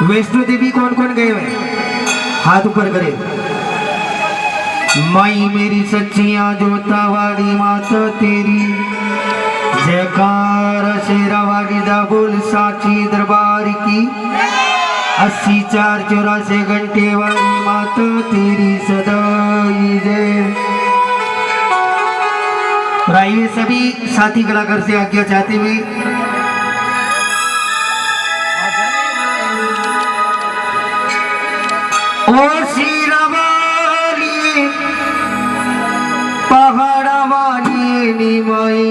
वैष्णो देवी कौन कौन गए हुए? हाथ ऊपर करे। माई मेरी सच्चिया जोता वाली माता तेरी, जयकार शेरा वाली दा बोल साची दरबार की, 80 4 84 घंटे वाली माता तेरी सदाई जय। और आइए सभी साथी कलाकार से आज्ञा चाहते हुए ओ शीरा वाली पहाड़ा वाली निमाई,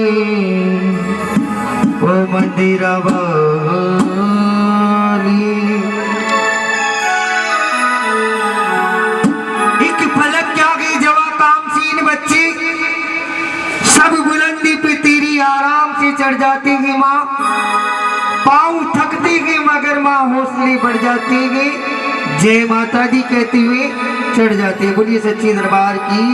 ओ मंदिर वाली, एक फलक क्या गई जवा कामसीन बच्ची, सब बुलंदी पे तेरी आराम से चढ़ जाती है माँ, पाँव थकती है मगर माँ हौसले बढ़ जाती है, जय माता दी कहते हुए चढ़ जाते हैं। बोलिए सच्ची दरबार की।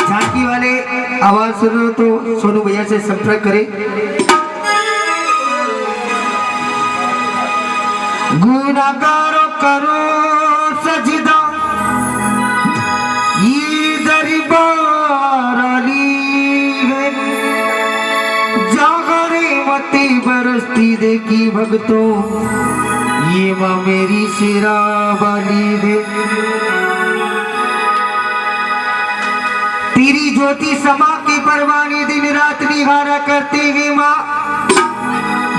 झांकी वाले आवाज सुनो तो सोनू भैया से संपर्क करें। गुनागारों करो सजदा ये दरबार अली है, जागरे मती बरसती देखी भक्तों ये माँ मेरी शेरा वाली है। तेरी ज्योति समा के परवाने दिन रात निहारा करते हैं माँ,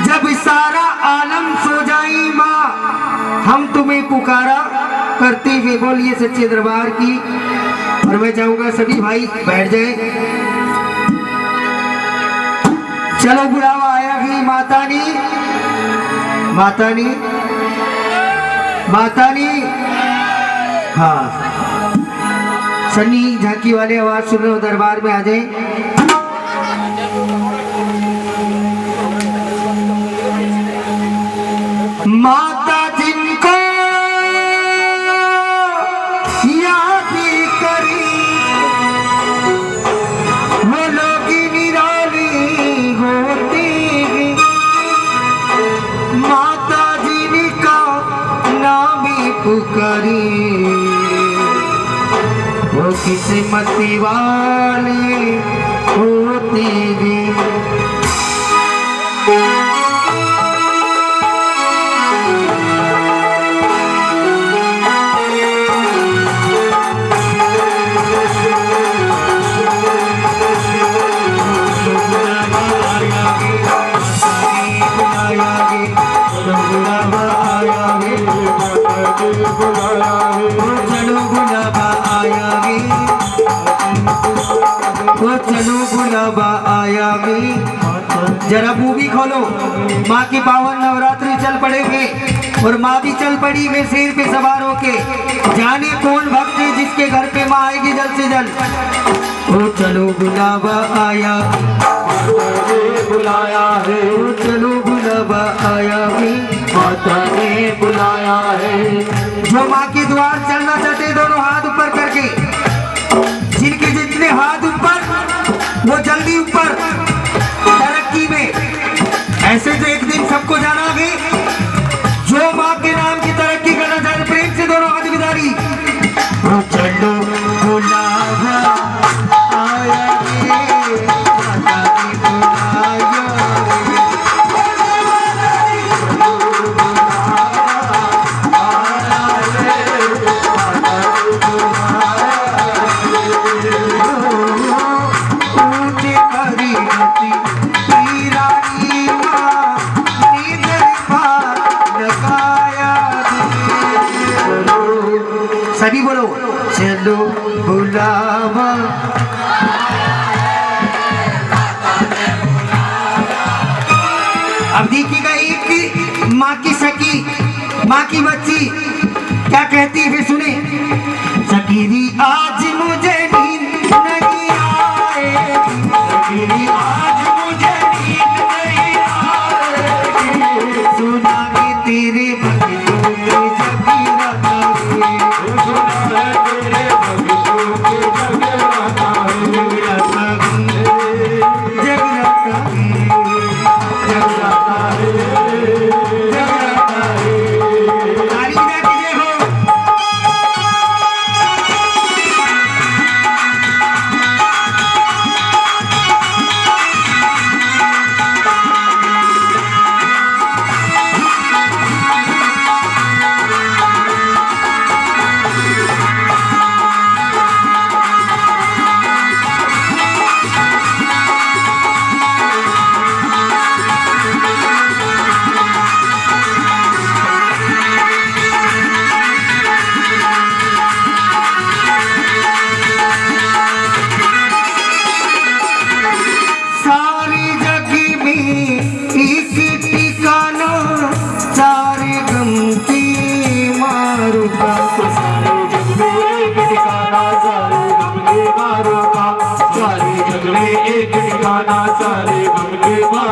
जब सारा आलम सो जाए माँ हम तुम्हें पुकारा करते हुए। बोलिए सच्चे दरबार की। और मैं चाहूंगा सभी भाई बैठ जाए। चलो बुलावा आया ही माता नी, माता नी, माता नी। हाँ सन्नी झांकी वाले आवाज सुन रहे हो, दरबार में आ जाए। माता जिनको याद करी वो लोग निराली होती, माता जिनका नाम पुकारी वो किस्मत वाली होती भी। चलो गुलाबा आया गे। जरा मूवी खोलो, माँ की पावन नवरात्रि चल पड़ेंगे और माँ भी चल पड़ी है शेर पे सवार होके। जाने कौन भक्त है जिसके घर पे माँ आएगी जल्द से जल्द। ओ चलो गुलाबा आया बुलाया है, ओ चलो गुलाबा आया है माता ने बुलाया है। जो माँ के द्वार चलना चाहते दोनों हाथ ऊपर करके, जिनके जितने हाथ ऊपर वो जल्दी ऊपर तरक्की में। ऐसे तो एक दिन सबको जाना है। जो माँ के नाम की तरक्की करना चाहते प्रेम से दोनों हाथ बिदारी। चलो बुलावा आया सभी बोलो चलो बुलावा। अब देखिएगा एक माँ की सखी, माँ की बच्ची क्या कहती है सुने। सकीरी आज मुझे नींद नहीं आएगी, सकीरी आज मुझे नींद नहीं आएगी, सुना के तेरे भक्तों के जगीरा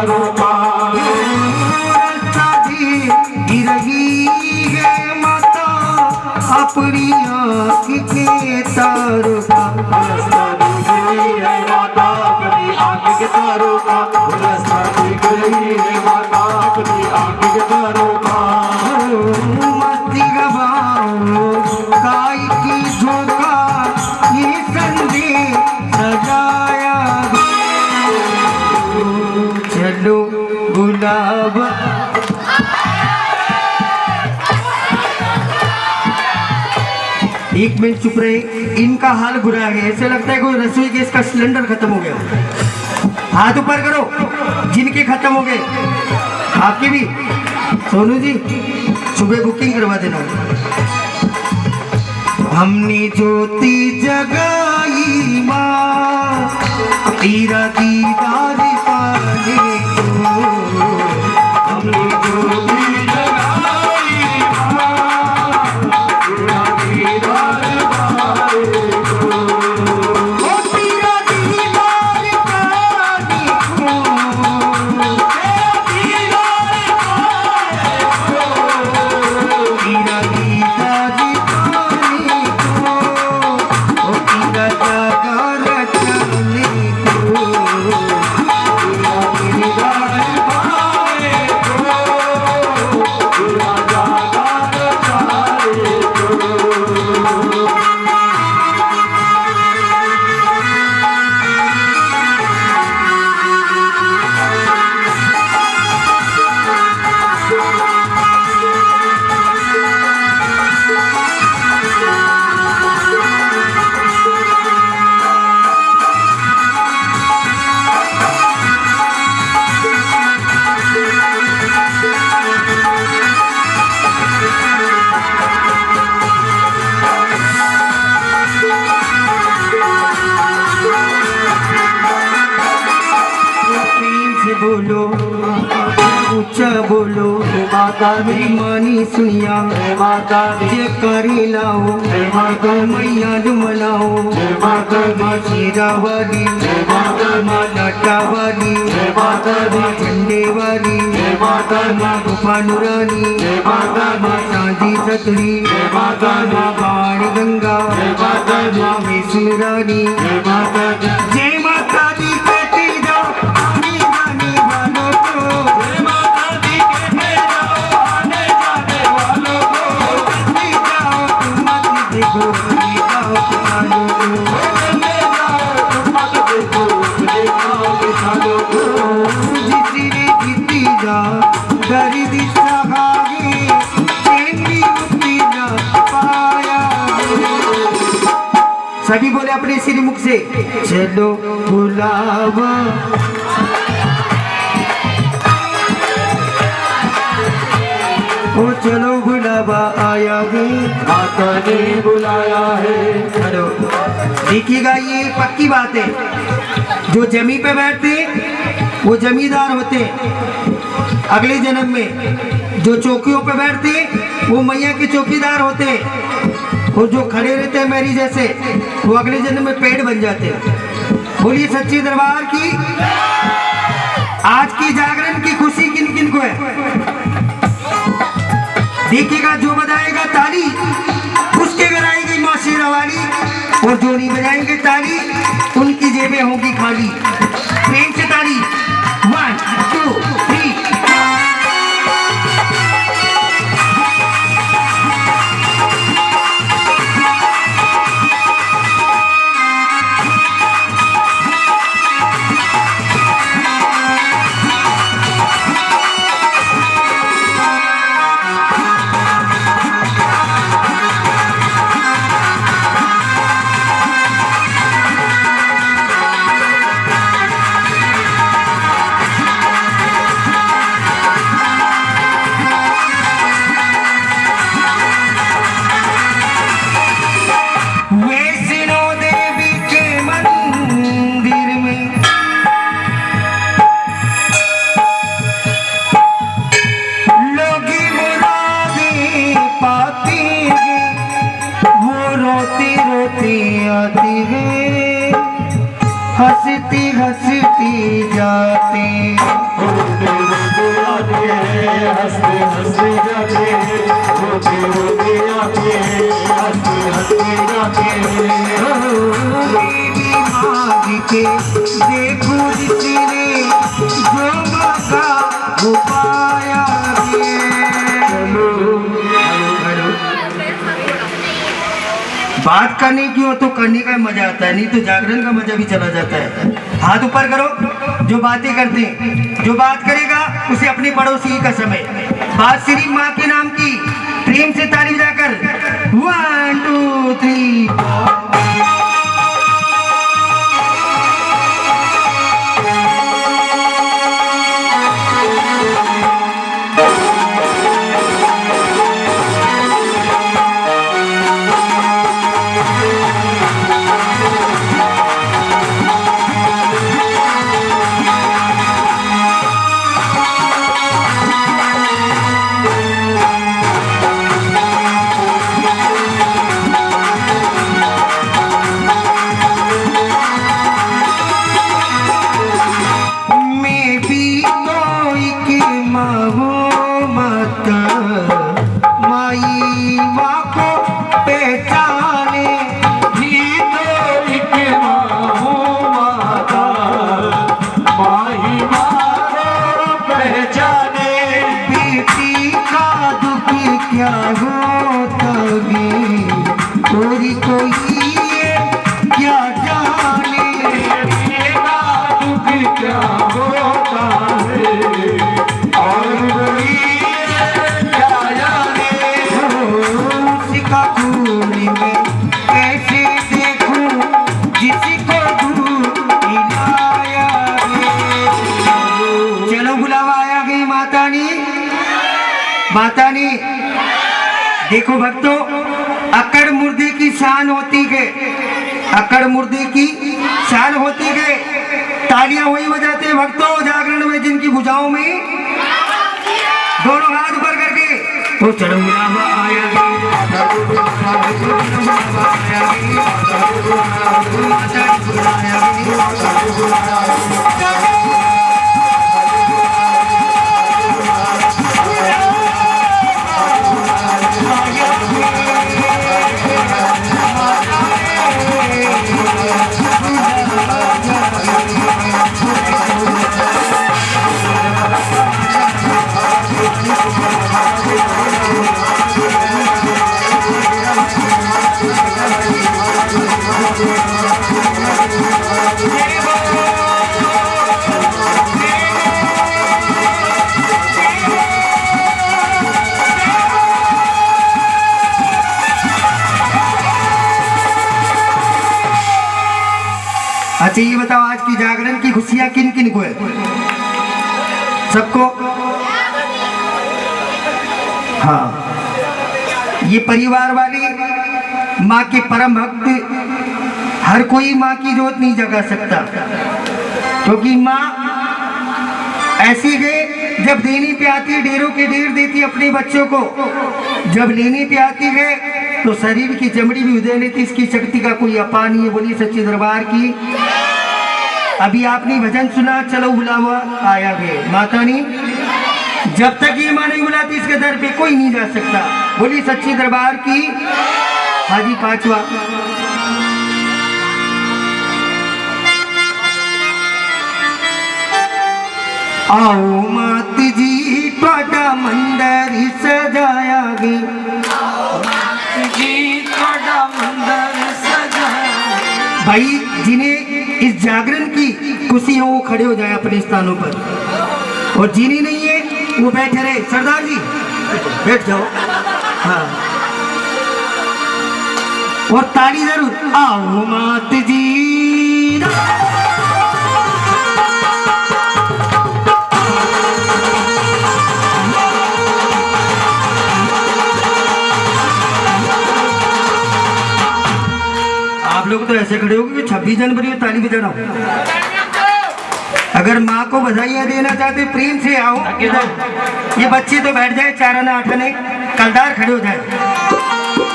तारों का गिर रही है माता अपनी आँख के तारों का रास्ता दिख रही है माता अपनी आँख के तारों का रास्ता दिख रही है माता अपनी आँख के तारों का मस्ती गवाओ गाय की झोंका ये संदेश सजाया चलो गुलाब एक मिनट चुप रहे। इनका हाल बुरा है, ऐसे लगता है कोई रसोई गैस का सिलेंडर खत्म हो गया। हाथ ऊपर करो जिनके खत्म हो गए, आपके भी। सोनू जी सुबह बुकिंग करवा देना। हमने ज्योति जगाई माँ तेरा दीदार पाने को, हमने ज्योति जगाई माँ तेरा दीदार पाने को, ओ तेरा दीदार पाने को, तेरा दीदार तेरा दीदार पाने को, ओ तेरा जागर चलने को, तेरा दीदार पाने को, तेरा जागर पाने को। प्रेम से बोलो ऊंचा बोलो, माता मेरी मानी सुनिया माता ये करी लाओ, माता मैया मनाओ, माता माँ शेरा वाली, माँ लाटा वाली, माता माँ झंडे वाली, माता माँ गुफानुरानी, माता माँ चांदी छतरी, माता माँ बाण गंगा, माता माँ विष्णुरानी। माता जय माता दी कहते जाओ आने जाने वालों को, माता दी कहते जाओ आने जाने वालों को, कहते जाओ तुम मत देखो भूल जाओ किसानों को। कहते जाओ तुम मत देखो अपने गाँव के सालों को। जिसने जीती जा दर्द सहागे तेरी मुक्ति न पाया। सभी बोले अपने श्रीमुख से, चलो बुलावा ओ चलो बुलावा आया है, माता ने बुलाया है। चलो। देखिएगा ये पक्की बात है, जो जमी पे बैठते वो जमींदार होते अगले जन्म में, जो चौकियों पे बैठते वो मैया के चौकीदार होते, और जो खड़े रहते हैं मेरी जैसे वो अगले जन्म में पेड़ बन जाते। बोलिए सच्चे दरबार की। आज की जागरण की खुशी किन किन को है? देखिएगा जो बजाएगा ताली उसके घर आएगी माँ शेरा वाली, और जो नहीं बजाएंगे ताली उनकी जेबें होंगी खाली। प्रेम से ताली 1 2 3। हंसते रोते आते हंसते हंसते जाते मेरी मांग के देखो जिसने जो मांगा वो पाया रे। बात करने की हो तो करने का मजा आता है, नहीं तो जागरण का मजा भी चला जाता है। हाथ ऊपर करो जो बातें करते हैं, जो बात करेगा उसे अपने पड़ोसी का समय। बात श्री माँ के नाम की, प्रेम से ताली बजाकर 1 2 3। माता ने देखो भक्तों, अकड़ मुर्दे की शान होती है, अकड़ मुर्दे की शान होती है। तालियां वही बजाते हैं भक्तों जागरण में जिनकी भुजाओं में दोनों हाथ ऊपर करके वो चलो बुलावा आया अच्छा ये बताओ आज की जागरण की खुशियां किन किन को है? सबको? हाँ, ये परिवार वाली माँ के परम भक्त, हर कोई माँ की जोत नहीं जगा सकता, क्योंकि माँ ऐसी है जब देने पे आती है ढेरों के ढेर देती अपने बच्चों को, जब लेने पे आती है तो शरीर की चमड़ी भी उदय लेती, इसकी शक्ति का कोई अपा नहीं है। बोली सच्चे दरबार की। अभी आपने भजन सुना, चलो बुलावा आया है। माता ने जब तक ये माँ नहीं बुलाती इसके दर पे कोई नहीं जा सकता। बोली सच्चे दरबार की। हाजी पांचवा। आओ मात जी ਤੁਹਾਡਾ ਮੰਦਰ सजाया गे, भाई जिन्हें इस जागरण की खुशी हो वो खड़े हो जाए अपने स्थानों पर, और जिन्हें नहीं है वो बैठे रहे। सरदार जी बैठ जाओ। हाँ, और ताली जरूर। आओ मात जी। आप लोग तो ऐसे खड़े हो कि 26 जनवरी में ताली बजा रहा हूं। अगर माँ को बधाइयाँ देना चाहते प्रेम से आओ इधर। ये बच्चे तो बैठ जाए, चाराना आठाने, कलदार खड़े हो जाए।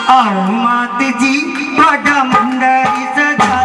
आओ मात जी ਤੁਹਾਡਾ ਮੰਦਰ सजा